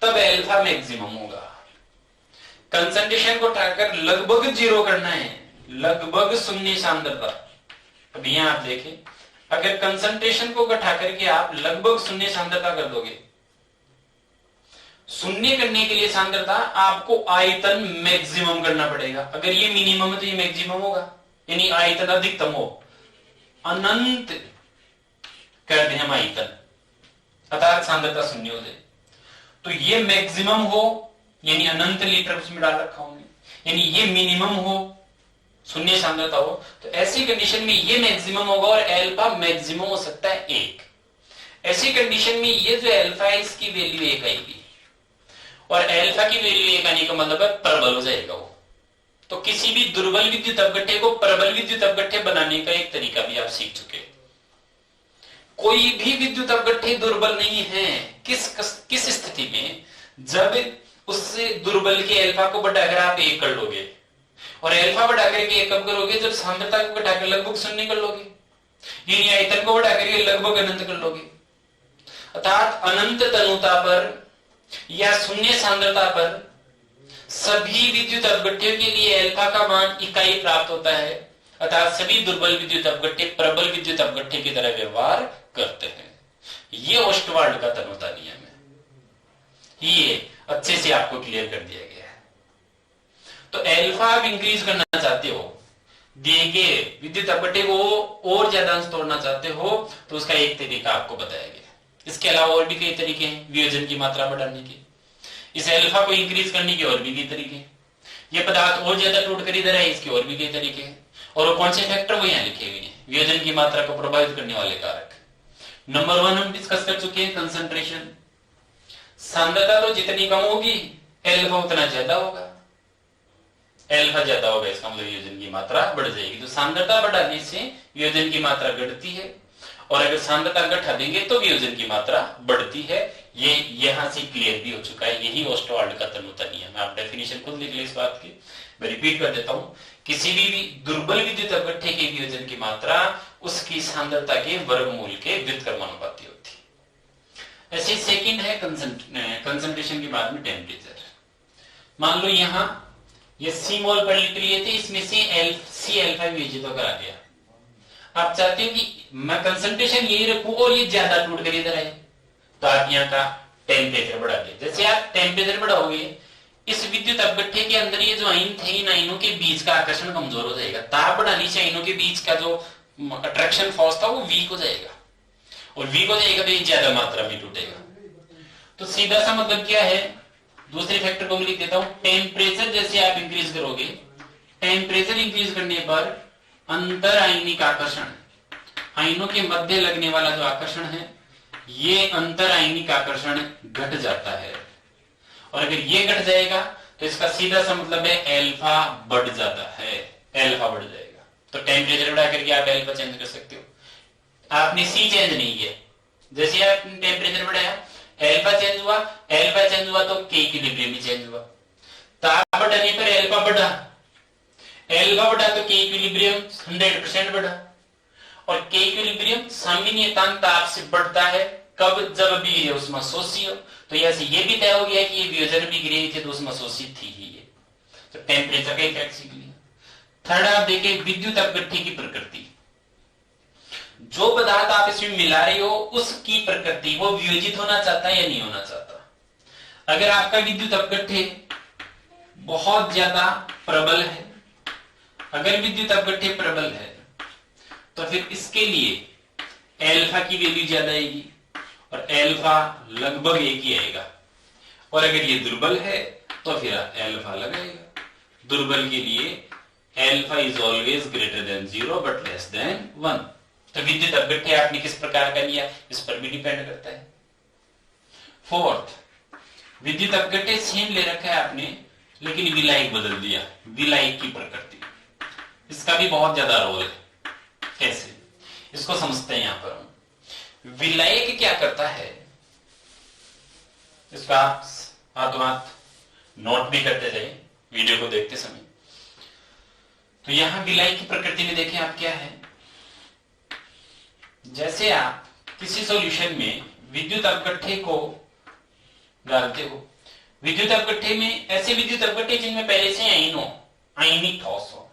S1: तब अल्फा मैक्सिमम होगा। कंसंट्रेशन को उठाकर लगभग जीरो करना है, लगभग शून्य सांद्रता। अब यहां आप देखें, अगर कंसंट्रेशन को घटा करके आप लगभग शून्य सांद्रता कर दोगे, शून्य करने के लिए सांद्रता आपको आयतन मैक्सिमम करना पड़ेगा। अगर ये मिनिमम है तो ये मैक्सिमम होगा, यानी आयतन अधिकतम हो, अनंत कर दें हम आयतन, अर्थात सांद्रता शून्य हो जाए। तो ये मैक्सिमम हो, यानी अनंत लीटर उसमें डाल रखा हूं, यानी ये मिनिमम हो, शून्य सांद्रता हो, तो ऐसी कंडीशन में ये मैक्सिमम होगा और एल्फा मैक्सिमम हो सकता है 1। ऐसी कंडीशन में ये जो एल्फा है इसकी वैल्यू 1 आएगी, और एल्फा की वैल्यू 1 आने का मतलब है प्रबल हो जाएगा वो। तो किसी भी दुर्बल विद्युत अपघट्य को प्रबल विद्युत अपघट्य बनाने का एक तरीका भी आप सीख चुके हैं। कोई भी विद्युत अपघट्य दुर्बल नहीं है। किस स्थिति में? जब उससे दुर्बल के एल्फा को बढ़ाकर आप 1 कर लोगे, और एल्फा बढ़ाकर के 1 कब करोगे? जब सांद्रता को घटाकर लगभग शून्य कर लोगे, यानी आयतन को बढ़ाकर के लगभग अनंत कर लोगे। अर्थात अनंत तनुता पर या शून्य सांद्रता पर सभी विद्युत अपघट्यों के लिए एल्फा का मान इकाई प्राप्त होता है, अर्थात सभी दुर्बल विद्युत अपघट्य प्रबल विद्युत अपघट्य की तरह व्यवहार करते हैं। ये ओस्टवाल्ड का तनुता नियम है, ये अच्छे से आपको क्लियर कर दिया गया है। तो एल्फा आप इंक्रीज करना चाहते हो, दिए गए विद्युत अपघट्य को और ज्यादा अंश तोड़ना चाहते हो, तो उसका एक तरीका आपको बताया गया। इसके अलावा और भी कई तरीके हैं वियोजन की मात्रा बढ़ाने के, इस एल्फा को इंक्रीज करने के और भी कई तरीके हैं। ये पदार्थ और ज्यादा टूट कर इधर है, इसके और भी कई तरीके हैं। और वो कौन से फैक्टर वो यहाँ लिखे हुए हैं, वियोजन की मात्रा को प्रभावित करने वाले कारक। नंबर 1 हम डिस्कस कर चुके हैं, कंसंट्रेशन। सांद्रता तो जितनी कम होगी एल्फा उतना ज्यादा होगा, एल्फा ज्यादा होगा इसका मतलब वियोजन की मात्रा बढ़ जाएगी। तो सांद्रता बढ़ाने से वियोजन की मात्रा घटती है, और अगर सांद्रता घटा देंगे तो वियोजन की मात्रा बढ़ती है। ये यहां से क्लियर भी हो चुका है, यही ओस्टवाल्ड का तनुता नियम है। आप डेफिनेशन खुद लिख ले इस बात की, मैं रिपीट कर देता हूं। किसी भी दुर्बल विद्युत अपघट्य के वियोजन की मात्रा उसकी सांद्रता के वर्गमूल के व्युत्क्रमानुपाती होती है। ऐसे सेकंड है कंसंट्रेशन के बाद में टेम्परेचर। मान लो यहां ये सी मोल पर लिए थे, इसमें से सी एल्फा वियोजित होकर आ गया। आप चाहते हो कि मैं कंसंट्रेशन यही रखूं और ये ज्यादा टूट कर इधर आए, तो आप यहाँ का टेम्परेचर बढ़ा दे। जैसे आप टेम्परेचर बढ़ाओगे, इस विद्युत अपघट्य के अंदर ये जो आयन थे, इन आयनों के बीच का आकर्षण कमजोर हो जाएगा। ताप बढ़ाने से आयनों के बीच का जो अट्रैक्शन फोर्स था वो वीक हो जाएगा, और वीक हो जाएगा तो ये ज्यादा मात्रा में टूटेगा। तो सीधा सा मतलब क्या है, दूसरे फैक्टर को लिख देता हूं। टेम्परेचर जैसे आप इंक्रीज करोगे, टेम्परेचर इंक्रीज करने पर अंतर आयनिक आकर्षण, आयनों के मध्य लगने वाला जो आकर्षण है, ये अंतर आयनिक आकर्षण घट जाता है। और अगर ये घट जाएगा तो इसका सीधा सा मतलब है एल्फा बढ़ जाता है, एल्फा बढ़ जाएगा। तो टेम्परेचर बढ़ा करके आप एल्फा चेंज कर सकते हो। आपने सी चेंज नहीं किया, जैसे आपने टेम्परेचर बढ़ाया एल्फा चेंज हुआ, एल्फा चेंज हुआ तो के इक्विलिब्रियम चेंज हुआ। ताप बढ़ाने पर एल्फा बढ़ा, एल्फा बढ़ा तो के इक्विलिब्रियम 100% बढ़ा, और के इक्विलिब्रियम सामान्यतांक ताप से बढ़ता है कब? जब भी ऊष्माशोषी हो। तो ऐसे ये भी तय हो गया कि ये वियोजन भी गिरे थे तो ऊष्माशोषी थी ही ये। तो टेम्परेचर का इफेक्ट सीख लिया। थर्ड आप देखें विद्युत अपघट्य की प्रकृति। जो पदार्थ आप इसमें मिला रहे हो उसकी प्रकृति, वो वियोजित होना चाहता है या नहीं होना चाहता। अगर आपका विद्युत अपघट्य बहुत ज्यादा प्रबल है, अगर विद्युत अपघट्य प्रबल है तो फिर इसके लिए एल्फा की वैल्यू ज्यादा आएगी, और एल्फा लगभग 1 ही आएगा। और अगर ये दुर्बल है तो फिर एल्फा लगाएगा। दुर्बल के लिए alpha is always greater than 0 but less than 1। तो विद्युत अपघट्य आपने किस प्रकार का लिया इस पर भी डिपेंड करता है। फोर्थ, विद्युत अपघट्य सेम ले रखा है आपने, लेकिन विलायक बदल दिया, विलायक की प्रकृति। इसका भी बहुत ज्यादा रोल है। कैसे, इसको समझते हैं यहां पर हम। विलायक क्या करता है, इसका हाथों हाथ नोट भी करते जाए वीडियो को देखते समय। तो यहां विलायक की प्रकृति में देखें आप क्या है। जैसे आप किसी सॉल्यूशन में विद्युत अपघट्य को डालते हो विद्युत अपघट्टे में ऐसे विद्युत अपघट्टे जिनमें पहले से आयन हो, आयनिक ठोस हो,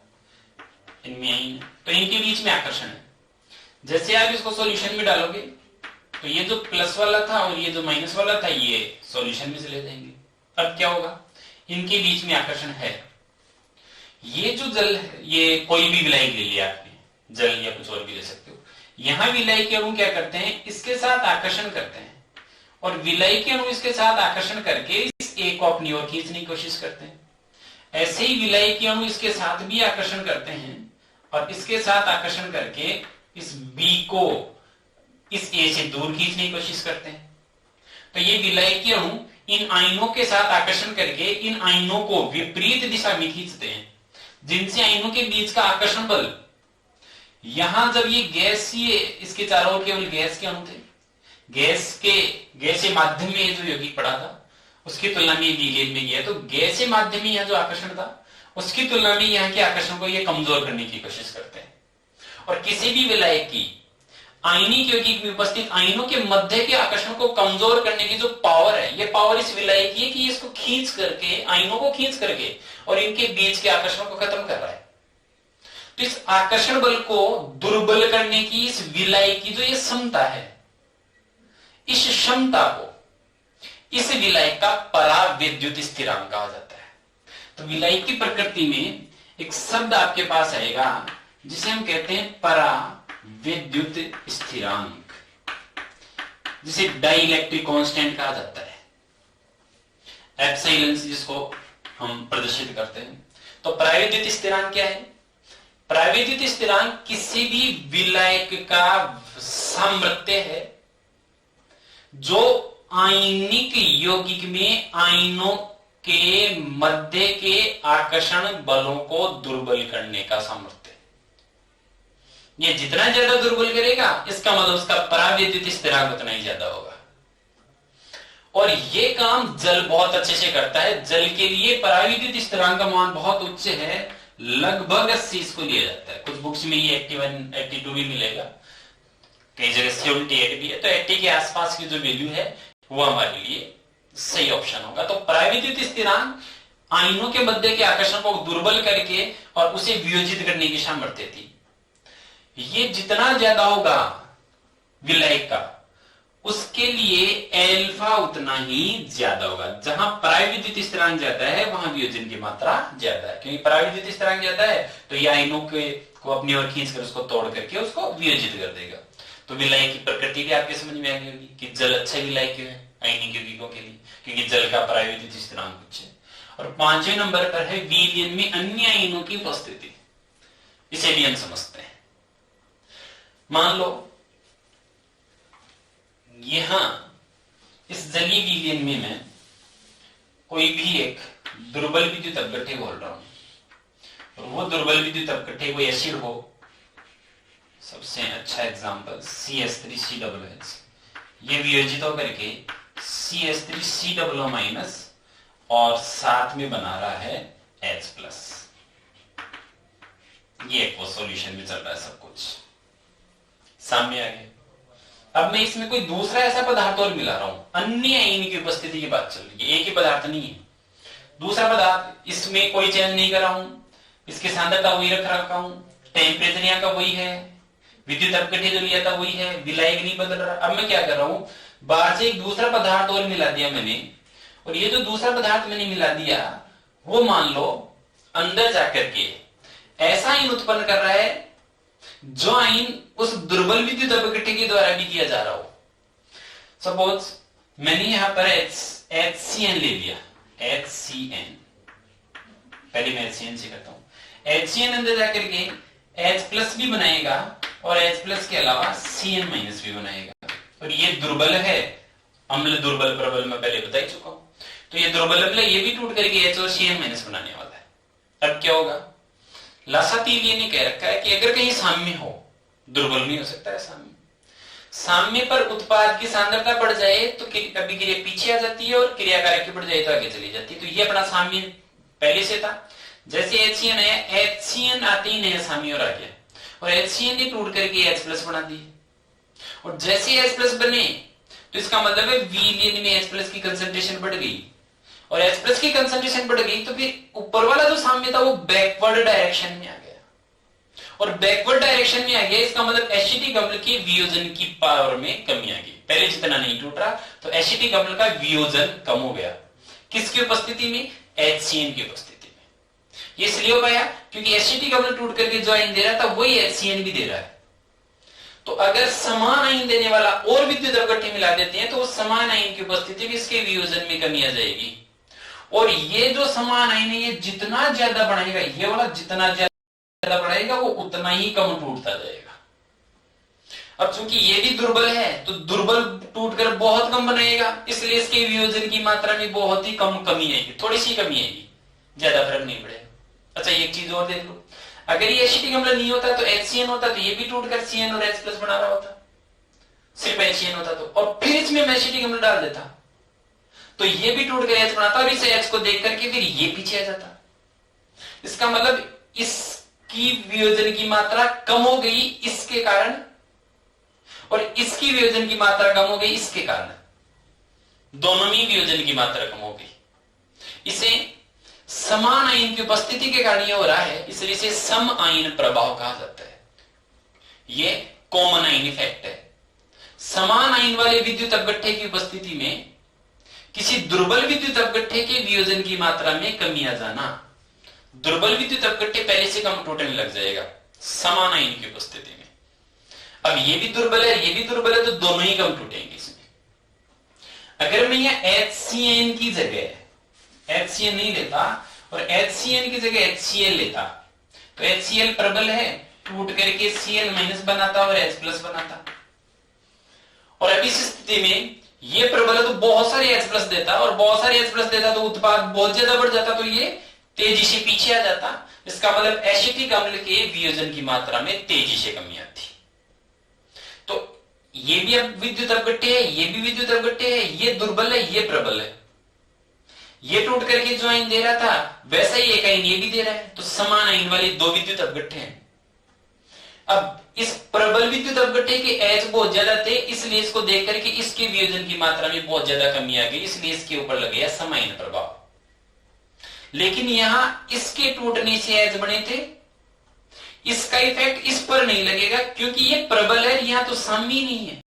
S1: इनमें आयन, तो इनके बीच में आकर्षण है। जैसे आप इसको सॉल्यूशन में डालोगे तो ये जो प्लस वाला था और ये जो माइनस वाला था ये सॉल्यूशन में चले जाएंगे। अब क्या होगा, इनके बीच में आकर्षण है। ये जो जल है, ये कोई भी विलायक ले लिया आपने, जल या कुछ और भी ले सकते हो। यहां विलायकी अणु क्या करते हैं, इसके साथ आकर्षण करते हैं, और विलायकी अणु इसके साथ आकर्षण करके इस ए को अपनी ओर खींचने की कोशिश करते हैं। ऐसे ही विलायकी अणु इसके साथ भी आकर्षण करते हैं और इसके साथ आकर्षण करके इस बी को इस ए से दूर खींचने की कोशिश करते हैं। तो ये विलायकी अणु इन आयनों के साथ आकर्षण करके इन आयनों को विपरीत दिशा में खींचते हैं, जिनसे आयनों के बीच का आकर्षण बल, यहां जब ये गैसीय, इसके चारों ओर केवल गैस के अणु थे, गैसीय माध्यम में जो यौगिक पड़ा था उसकी तुलना में लीगेज में गया, तो गैसीय माध्यम में यह जो आकर्षण था उसकी तुलना में यहाँ के आकर्षण को ये कमजोर करने की कोशिश करते हैं। और किसी भी विलायक की आयनिक यौगिक में उपस्थित आयनों के मध्य के आकर्षण को कमजोर करने की जो पावर है, ये पावर इस विलायक की है कि इसको खींच करके, आयनों को खींच करके और इनके बीच के आकर्षण को खत्म कर रहा है। तो इस आकर्षण बल को दुर्बल करने की इस विलायक की जो ये क्षमता है, इस क्षमता को इस विलायक का पराविद्युत स्थिरांक कहा जाता है। तो विलायक की प्रकृति में एक शब्द आपके पास आएगा जिसे हम कहते हैं पराविद्युत स्थिरांक, जिसे डाइलेक्ट्रिक कांस्टेंट कहा जाता है, एप्सिलॉन जिसको हम प्रदर्शित करते हैं। तो पराविद्युत स्थिरांक क्या है? पराविद्युत स्थिरांक किसी भी विलायक का सामर्थ्य है जो आयनिक यौगिक में आयनों के मध्य के आकर्षण बलों को दुर्बल करने का सामर्थ्य। ये जितना ज्यादा दुर्बल करेगा इसका मतलब उसका पराविद्युत स्थिरांक उतना ही ज्यादा होगा। और ये काम जल बहुत अच्छे से करता है। जल के लिए पराविद्युत स्थिरांक का मान बहुत उच्च है, लगभग 80 को लिया जाता है। कुछ बुक्स में ये 81, 82 भी मिलेगा, कई जगह 78 भी है। तो 80 के आसपास की जो वैल्यू है वो हमारे लिए सही ऑप्शन होगा। तो पराविद्युत स्थिरांक आयनों के मध्य के आकर्षण को दुर्बल करके और उसे वियोजित करने की सामर्थ्य थी। ये जितना ज्यादा होगा विलायक का, उसके लिए एल्फा उतना ही ज्यादा होगा। जहां पराविद्युत स्थिरांक ज्यादा है वहां वियोजन की मात्रा ज्यादा है, क्योंकि पराविद्युत स्थिरांक ज्यादा है तो ये आयनों को अपनी ओर खींचकर उसको तोड़ करके उसको वियोजित कर देगा। तो विलायक की प्रकृति भी आपके समझ में आ गई होगी कि जल अच्छा विलायक है आयनिक यौगिकों के लिए, क्योंकि जल का पराविद्युत स्थिरांक उच्च है। और 5वें नंबर पर है विलयन में अन्य आयनों की उपस्थिति। इसे भी हम समझते हैं। मान लो यहां इस जलीय विलयन में मैं कोई भी एक दुर्बल विद्युत अपघट्टे बोल रहा हूं, और वो दुर्बल विद्युत अपघट्टे कोई एसिड हो। सबसे अच्छा एग्जांपल CH3COOH, ये वियोजित होकर के CH3COO- और साथ में बना रहा है H+। ये एक वो सॉल्यूशन में चल रहा है, सब कुछ सामने आ गया। अब मैं इसमें कोई दूसरा ऐसा पदार्थ और मिला रहा हूं, अन्य आयन की उपस्थिति की बात चल रही है, एक ही पदार्थ नहीं है, दूसरा पदार्थ, इसमें कोई चेंज नहीं कर रहा हूं, इसकी सांद्रता वही रख रखा हूं, टेम्परेचर यहाँ का वही है, विद्युत अपघट्टे जो लिया था वही है, विलायक नहीं बदल रहा। अब मैं क्या कर रहा हूं, बाहर से एक दूसरा पदार्थ और मिला दिया मैंने, और ये जो दूसरा पदार्थ मैंने मिला दिया वो मान लो अंदर जाकर के ऐसा आयन उत्पन्न कर रहा है जो आयन उस दुर्बल विद्युत अपघट्टे के द्वारा भी किया जा रहा हो। सपोज मैंने यहां पर HCN ले लिया, HCN, पहले मैं HCN से करता हूं। HCN अंदर जाकर के H+ भी बनाएगा और H+ के अलावा Cn- भी बनाएगा। और ये दुर्बल है, अम्ल दुर्बल प्रबल मैं पहले बता ही चुका हूं। तो ये दुर्बल अम्ल ये भी टूट करके H और Cn- बनाने वाला है। अब क्या होगा, लासातीलिया ने कह रखा है कि अगर कहीं साम्य हो, दुर्बल नहीं हो सकता है साम्य, साम्य पर उत्पाद की सांद्रता बढ़ जाए तो कभी क्रिया पीछे आ जाती है और क्रिया कारक बढ़ जाए तो आगे चली जाती है। तो ये अपना साम्य पहले से था। जैसे HCN है, HCN आते ही नया साम्य और आ गया, और HCN ने टूट करके H+ बना दी। और जैसे H+ बने तो इसका मतलब है विलयन में H+ की कंसंट्रेशन बढ़ गई, और H प्लस की कंसंट्रेशन बढ़ गई तो फिर ऊपर वाला जो साम्य था वो बैकवर्ड डायरेक्शन में आ गया, और बैकवर्ड डायरेक्शन में आ गया इसका मतलब एसिटिक अम्ल के वियोजन की पावर में कमी आ गई। पहले जितना नहीं टूट रहा तो एसिटिक अम्ल का वियोजन कम हो गया, किसकी उपस्थिति में? HCN की उपस्थिति में। ये इसलिए हो पाया क्योंकि एसिटिक अम्ल टूट करके जो आयन दे रहा था वही HCN भी दे रहा है। तो अगर समान आयन देने वाला और विद्युत अवगठे मिला देते हैं तो उस समान आयन की उपस्थिति में इसके वियोजन में कमी आ जाएगी, और ये जो समान आयन है ये जितना ज्यादा बढ़ाएगा, ये वाला जितना ज्यादा बढ़ाएगा वो उतना ही कम टूटता जाएगा। अब चूंकि ये भी दुर्बल है तो दुर्बल टूटकर बहुत कम बनाएगा, इसलिए इसके वियोजन की मात्रा में बहुत ही कम कमी आएगी, थोड़ी सी कमी आएगी, ज्यादा फर्क नहीं पड़ेगा। अच्छा एक चीज और देख लो, अगर ये एसिटिक अम्ल नहीं होता तो HCN होता तो ये भी टूटकर CN और H प्लस बना रहा होता, सिर्फ HCN होता तो, और फिर इसमें मैं एसिटिक अम्ल डाल देता तो ये भी टूटकर H बनाता, और इस H को देख करके फिर ये पीछे आ जाता। इसका मतलब इसकी वियोजन की मात्रा कम हो गई इसके कारण, और इसकी वियोजन की मात्रा कम हो गई इसके कारण, दोनों में वियोजन की मात्रा कम हो गई। इसे समान आयन की उपस्थिति के कारण ये हो रहा है, इसलिए इसे सम आयन प्रभाव कहा जाता है। ये कॉमन आयन इफेक्ट है। समान आयन वाले विद्युत अपघट्टे की उपस्थिति में किसी दुर्बल विद्युत अपघट्टे के वियोजन की मात्रा में कमी आ जाना। दुर्बल विद्युत अपघट्टे पहले से कम टूटने लग जाएगा समान आयन की उपस्थिति में। अब ये भी दुर्बल है ये भी दुर्बल है तो दोनों ही कम टूटेंगे इसमें। अगर मैं यहां HCN की जगह HCN नहीं लेता और HCN की जगह HCl लेता तो HCl प्रबल है, टूट करके Cl माइनस बनाता और H प्लस बनाता, और अब इस स्थिति में ये प्रबल है तो बहुत सारे H प्लस देता, और बहुत सारे H प्लस देता तो उत्पाद बहुत ज्यादा बढ़ जाता, तो ये तेजी से पीछे आ जाता। इसका मतलब एसिटिक अम्ल के वियोजन की मात्रा में तेजी से कमी आती। तो ये भी अब विद्युत अपघट्टे है, ये भी विद्युत अपघट्टे है, ये दुर्बल है ये प्रबल है, ये टूट करके जो आयन दे रहा था वैसा ही एक आयन ये भी दे रहा है, तो समान आयन वाले दो विद्युत अपघट्टे हैं। अब इस प्रबल विद्युत अपघट्टे के H बहुत ज्यादा थे, इसलिए इसको देख करके इसके वियोजन की मात्रा में बहुत ज्यादा कमी आ गई, इसलिए इसके ऊपर लग गया सम आयन प्रभाव। लेकिन यहां इसके टूटने से H बने थे, इसका इफेक्ट इस पर नहीं लगेगा क्योंकि ये प्रबल है, यहां तो साम्य नहीं है,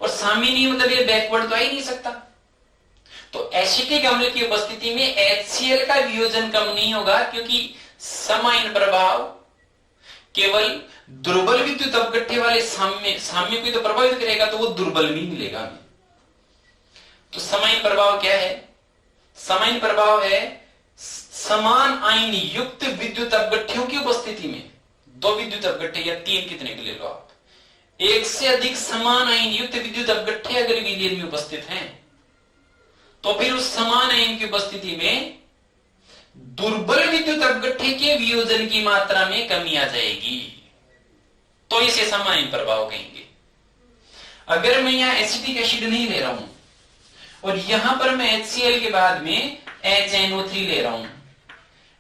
S1: और साम्य नहीं मतलब ये बैकवर्ड तो आ ही नहीं सकता। तो एसिटिक अम्ल की उपस्थिति में HCl का वियोजन कम नहीं होगा क्योंकि सम आयन प्रभाव केवल दुर्बल विद्युत अपघट्टे वाले साम्य को तो प्रभावित करेगा, तो वो दुर्बल भी मिलेगा हमें। तो सम आयन प्रभाव क्या है? सम आयन प्रभाव है समान आयन युक्त विद्युत अपघट्टों की उपस्थिति में, दो विद्युत अपघट्टे या तीन कितने के ले लो आप, एक से अधिक समान आयन युक्त विद्युत अपघट्टे अगर विलयन में उपस्थित हैं तो फिर उस समान आयन की उपस्थिति में दुर्बल विद्युत अपघट्टे के वियोजन की मात्रा में कमी आ जाएगी, तो इसे सम आयन प्रभाव कहेंगे। अगर मैं यहां एसिटिक एसिड नहीं ले रहा हूं और यहां पर मैं HCl के बाद में HNO3 ले रहा हूं,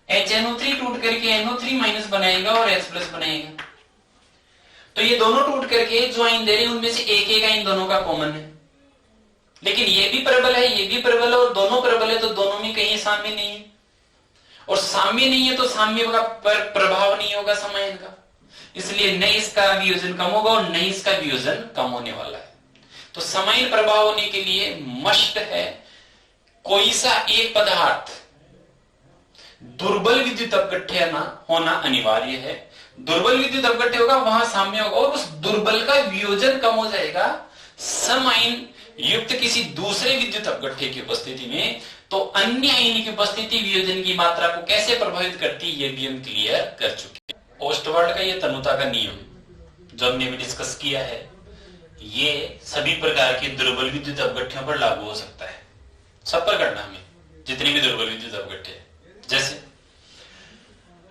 S1: HNO3 टूट करके NO3 माइनस बनाएगा और H प्लस बनाएगा, तो ये दोनों टूट करके जो आयन दे रहे हैं उनमें से एक एक आयन दोनों का कॉमन है। लेकिन ये भी प्रबल है ये भी प्रबल है और दोनों प्रबल है, तो दोनों में कहीं साम्य नहीं है, और साम्य नहीं है तो साम्य का प्रभाव नहीं होगा सम आयन का, इसलिए न इसका वियोजन कम होगा और न इसका वियोजन कम होने वाला है। तो सम आयन प्रभाव होने के लिए मस्ट है कोई सा एक पदार्थ दुर्बल विद्युत अपघट्टे होना अनिवार्य है। दुर्बल विद्युत अपघट्टे होगा वहां साम्य होगा और उस दुर्बल का वियोजन कम हो जाएगा सम आयन युक्त किसी दूसरे विद्युत अपघट्टे की उपस्थिति में। तो अन्य आयन की उपस्थिति वियोजन की मात्रा को कैसे प्रभावित करती है ये भी हम क्लियर कर चुके हैं। ओस्टवाल्ड का ये तनुता का नियम जो हमने भी डिस्कस किया है ये सभी प्रकार के दुर्बल विद्युत अपघट्टों पर लागू हो सकता है, सब पर करना हमें जितने भी दुर्बल विद्युत अपघट्टे हैं। जैसे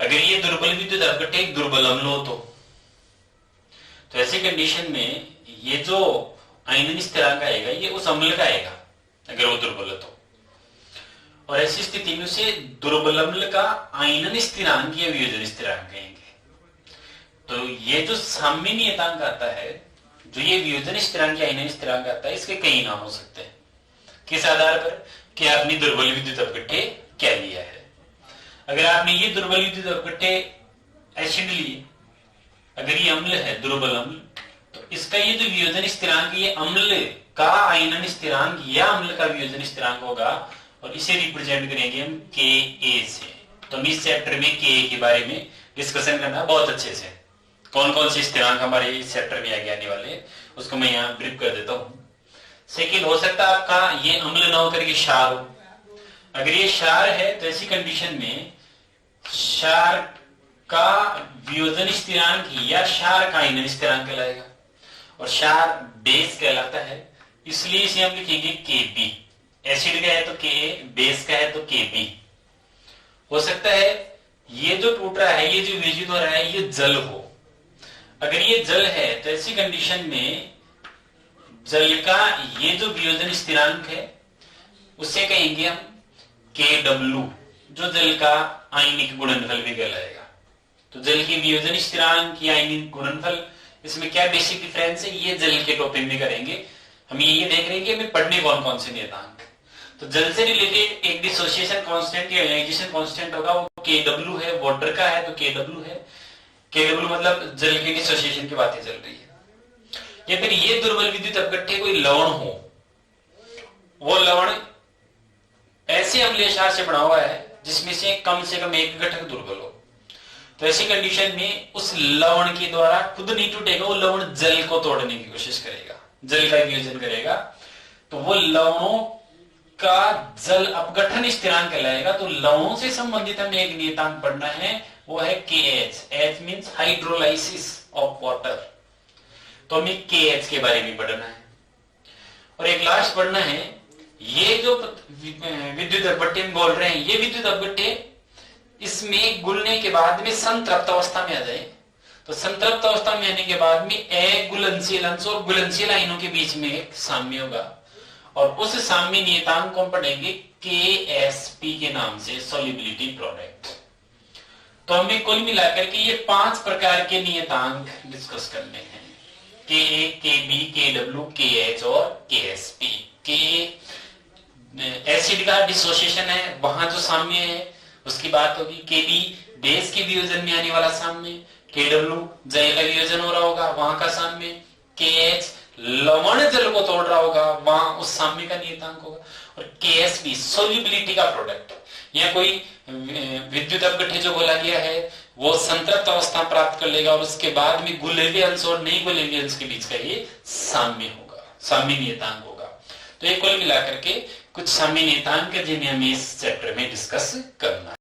S1: अगर ये दुर्बल विद्युत अपघट्टे एक दुर्बल अम्ल हो तो ऐसी कंडीशन में ये जो आयनन स्थिरांक आएगा ये उस अम्ल का आएगा अगर वो दुर्बल है तो, और ऐसी स्थिति में उसे दुर्बल अम्ल का आयनन स्थिरांक या वियोजन स्थिरांक कहेंगे। तो ये जो साम्य नियतांक आता है, जो ये वियोजन स्थिरांक या आयनन स्थिरांक आता है, इसके कई नाम हो सकते हैं। किस आधार पर कि आपने दुर्बल विद्युत अपघट्य क्या लिया है। अगर आपने ये दुर्बल विद्युत अपघट्य एसिड लिए, अगर ये अम्ल है दुर्बल अम्ल, तो इसका ये जो वियोजन स्थिरांक, ये अम्ल का आयनन स्थिरांक या अम्ल का वियोजन स्थिरांक होगा, और इसे रिप्रेजेंट करेंगे हम Ka से। तो हम इस चैप्टर में Ka के बारे में डिस्कशन करना बहुत अच्छे से, कौन कौन से स्थिरांक हमारे इस चैप्टर में आगे आने वाले, उसको मैं यहाँ ब्रीफ कर देता हूँ। सेकेंड, हो सकता है आपका ये अम्ल ना होकर के क्षार हो। अगर ये क्षार है तो ऐसी कंडीशन में क्षार का वियोजन स्थिरांक या क्षार का आयनन स्थिरांक कहलाएगा, और क्षार बेस कहलाता है, इसलिए इसे हम लिखेंगे Kb। एसिड का है तो Ka, बेस का है तो Kb। हो सकता है ये जो टूट रहा है, ये जो वियोजित हो रहा है, ये जल हो। अगर ये जल है तो ऐसी कंडीशन में जल का ये जो वियोजन स्थिरांक है उसे कहेंगे हम Kw, जो जल का आयनिक गुणनफल भी कहलाएगा। तो जल की वियोजन स्थिरांक या आयनिक गुणनफल, इसमें क्या बेसिक डिफरेंस है, ये जल के टॉपिक में करेंगे। हम ये देख रहे हैं कि हमें पढ़ने कौन कौन से नियतांक। तो जल से रिलेटेड एक डिसोसिएशन कांस्टेंट या आयनाइजेशन कांस्टेंट होगा, वो Kw है। वाटर का है तो Kw है। Kw मतलब जल की डिसोसिएशन की बातें चल रही है। या फिर ये दुर्बल विद्युत अपघट्य कोई लवण हो, वो लवण ऐसे अम्लीय क्षार से बना हुआ है जिसमें से कम एक घटक दुर्बल हो, तो ऐसी कंडीशन में उस लवण के द्वारा खुद नहीं टूटेगा, वो लवण जल को तोड़ने की कोशिश करेगा, जल का वियोजन करेगा, तो वो लवणों का जल अपघटन स्थिरांक कहलाएगा। तो लवणों से संबंधित हमें एक नियतांक पढ़ना है, वो है KH। H means hydrolysis of water, तो हमें KH के बारे में पढ़ना है। और एक लास्ट पढ़ना है, ये जो विद्युत अपघट्य हम बोल रहे हैं, ये विद्युत अपघट्य इसमें गुलने के बाद में संतृप्त अवस्था में आ जाए, तो संतृप्त अवस्था में आने के बाद में अघुलनशील अंश और घुलनशील आयनों के बीच में एक साम्य होगा, और उस साम्य नियतांक को हम पढ़ेंगे KSP के नाम से, सोल्युबिलिटी प्रोडक्ट। तो हमें कुल मिलाकर के ये 5 प्रकार के नियतांक डिस्कस करने हैं, Ka, Kb, Kw, KH और KSP। एसिड का डिसोसिएशन है, वहां जो साम्य है उसकी बात होगी। Kb बेस के वियोजन में आने वाला साम्य, Kw जल का वियोजन हो रहा होगा, वहां का साम्य, KH लवण जल को तोड़ रहा होगा, वहां उस साम्य का नियतांक होगा, और KSP सोल्युबिलिटी का प्रोडक्ट, या कोई विद्युत अपघट्य जो बोला गया है वो संतृप्त अवस्था प्राप्त कर लेगा, और उसके बाद में गुलेरिया अंश और नहीं गुलेरिया अंश के बीच का ये साम्य होगा, साम्य नियतांक होगा। तो ये कुल मिलाकर के कुछ साम्य नियतांक है जिन्हें हमें इस चैप्टर में डिस्कस करना है।